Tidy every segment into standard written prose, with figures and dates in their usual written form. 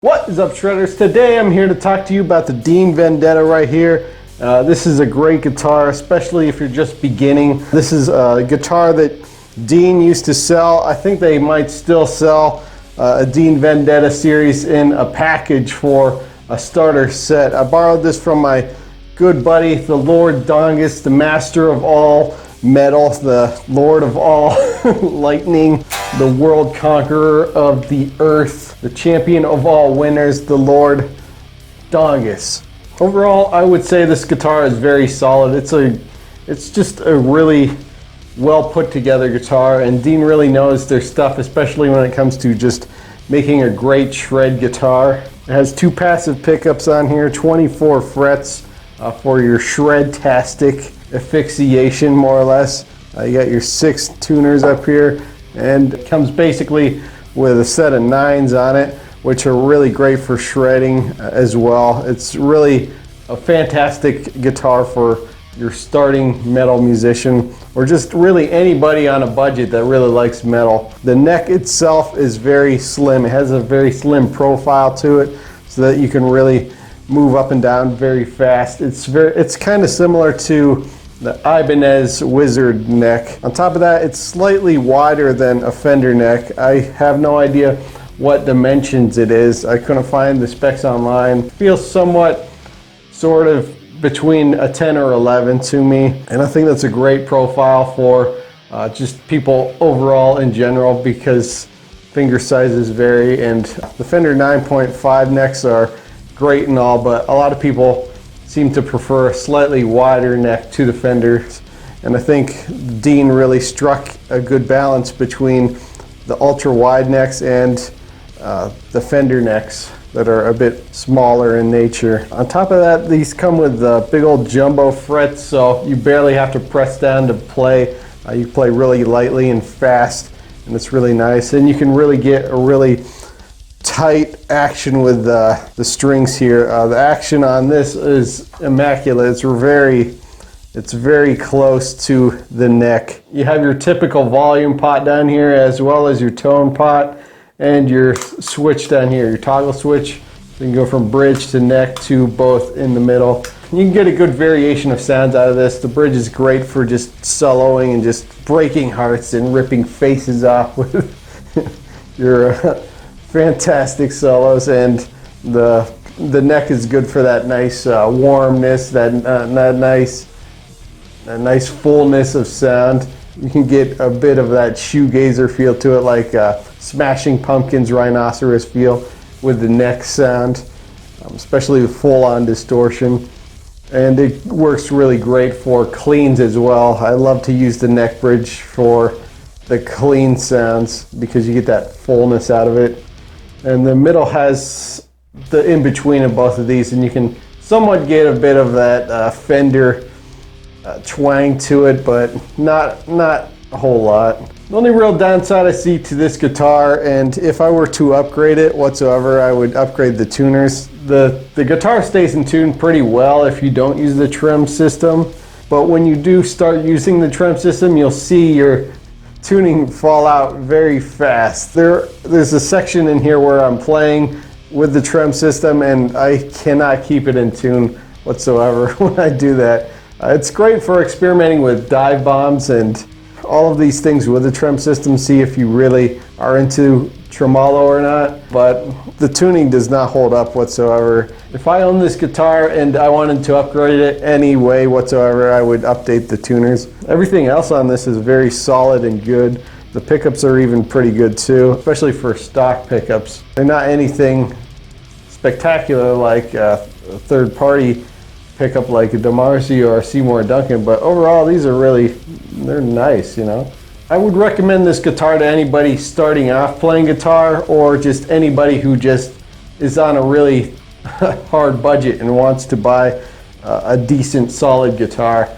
What is up, Shredders? Today I'm here to talk to you about the Dean Vendetta right here. This is a great guitar, especially if you're just beginning. This is a guitar that Dean used to sell. I think they might still sell a Dean Vendetta series in a package for a starter set. I borrowed this from my good buddy, the Lord Dongus, the master of all metal, the lord of all lightning, the world conqueror of the earth, the champion of all winners, the Lord Dongus. Overall, I would say this guitar is very solid. It's just a really well put together guitar, and Dean really knows their stuff, especially when it comes to just making a great shred guitar. It has two passive pickups on here, 24 frets for your shred-tastic asphyxiation, more or less. You got your 6 tuners up here, and it comes basically with a set of 9s on it, which are really great for shredding as well. It's really a fantastic guitar for your starting metal musician, or just really anybody on a budget that really likes metal. The neck itself is very slim. It has a very slim profile to it, so that you can really move up and down very fast. It's kind of similar to the Ibanez Wizard neck. On top of that, it's slightly wider than a Fender neck. I have no idea what dimensions it is. I couldn't find the specs online. It feels somewhat sort of between a 10 or 11 to me, and I think that's a great profile for just people overall in general, because finger sizes vary, and the Fender 9.5 necks are great and all, but a lot of people seem to prefer a slightly wider neck to the Fenders, and I think Dean really struck a good balance between the ultra wide necks and the Fender necks that are a bit smaller in nature. On top of that, these come with big old jumbo frets, so you barely have to press down to play. You play really lightly and fast, and it's really nice, and you can really get a really tight action with the strings here. The action on this is immaculate. It's very close to the neck. You have your typical volume pot down here, as well as your tone pot, and your switch down here, your toggle switch. So you can go from bridge to neck to both in the middle. You can get a good variation of sounds out of this. The bridge is great for just soloing and just breaking hearts and ripping faces off with your fantastic solos, and the neck is good for that nice warmness, that nice fullness of sound. You can get a bit of that shoegazer feel to it, like Smashing Pumpkins Rhinoceros feel with the neck sound, especially with full-on distortion. And it works really great for cleans as well. I love to use the neck bridge for the clean sounds because you get that fullness out of it. And the middle has the in-between of both of these, and you can somewhat get a bit of that Fender twang to it, but not a whole lot. The only real downside I see to this guitar, and if I were to upgrade it whatsoever, I would upgrade the tuners. The guitar stays in tune pretty well if you don't use the trem system, but when you do start using the trem system, you'll see your tuning fall out very fast. There's a section in here where I'm playing with the trem system, and I cannot keep it in tune whatsoever when I do that. It's great for experimenting with dive bombs and all of these things with the trem system, see if you really are into tremolo or not, but the tuning does not hold up whatsoever. If I owned this guitar and I wanted to upgrade it any way whatsoever, I would update the tuners. Everything else on this is very solid and good. The pickups are even pretty good too, especially for stock pickups. They're not anything spectacular like a third-party pickup like a DeMarcy or a Seymour Duncan, but overall they're nice, you know. I would recommend this guitar to anybody starting off playing guitar, or just anybody who just is on a really hard budget and wants to buy a decent solid guitar.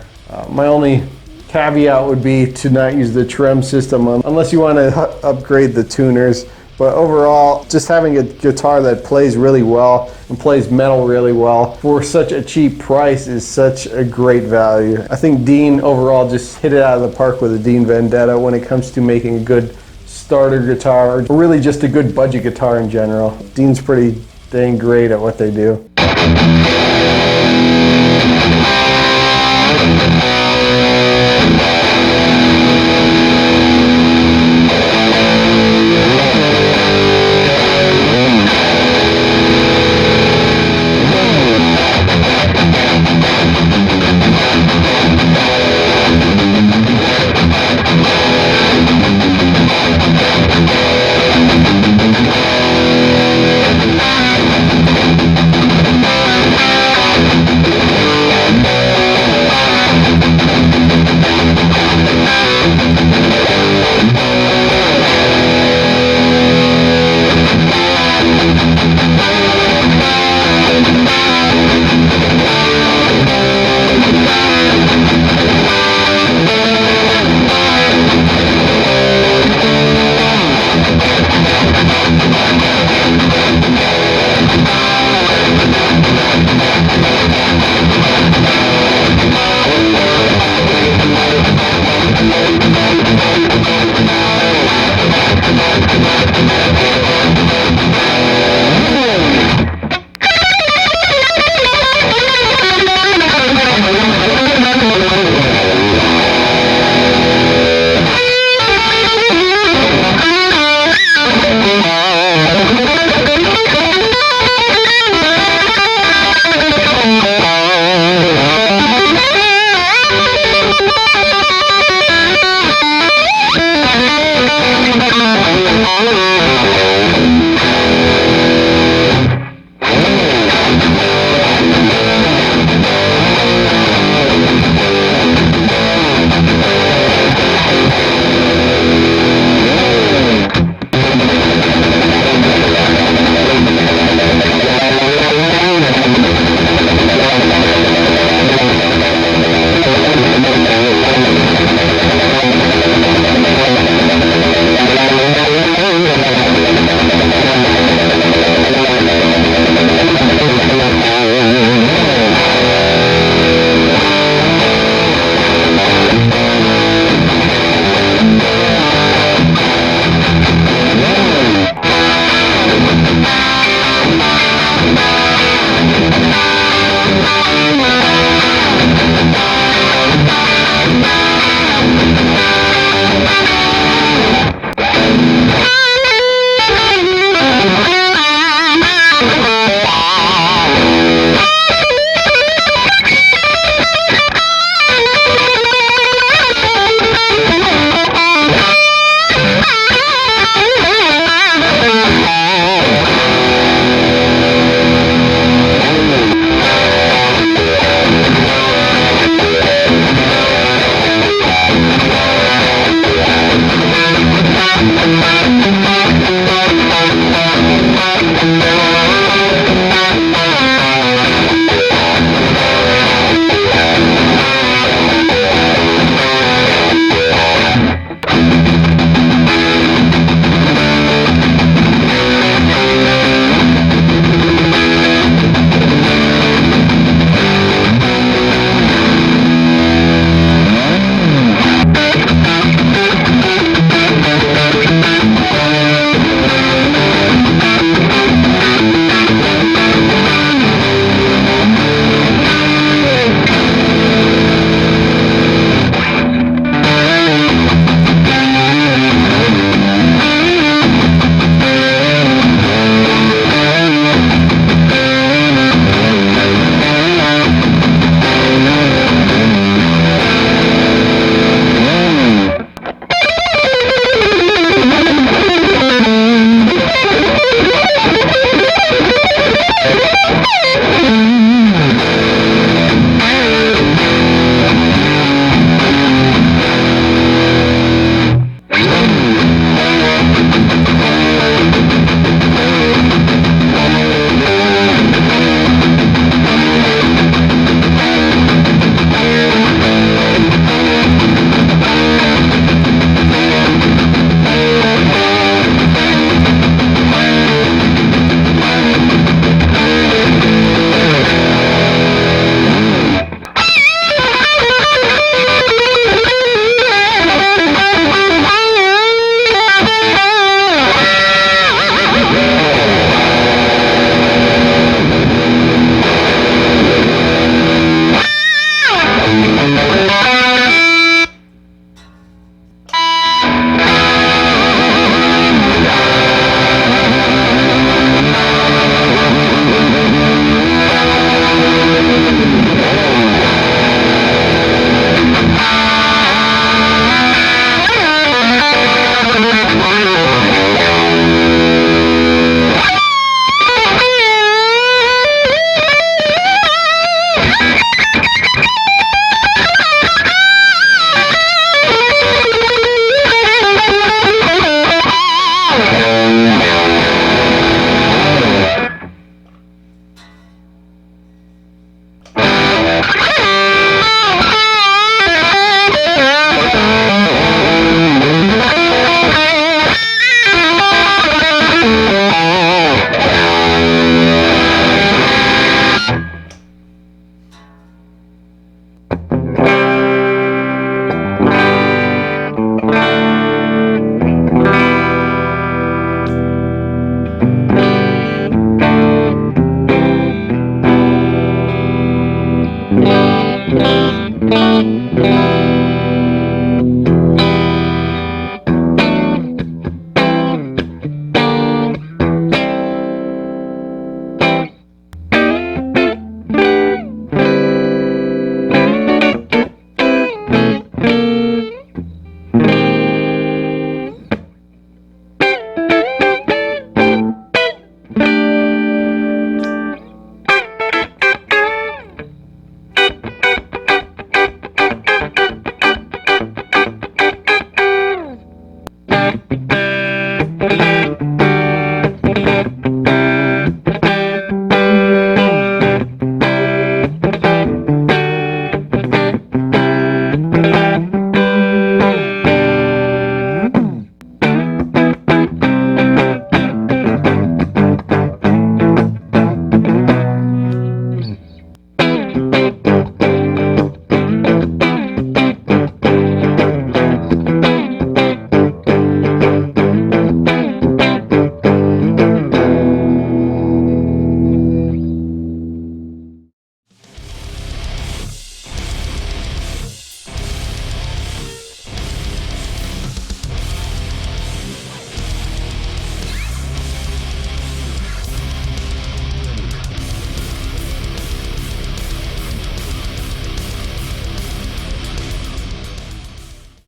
My only caveat would be to not use the trem system unless you want to upgrade the tuners. But overall, just having a guitar that plays really well and plays metal really well for such a cheap price is such a great value. I think Dean overall just hit it out of the park with the Dean Vendetta when it comes to making a good starter guitar, or really just a good budget guitar in general. Dean's pretty dang great at what they do.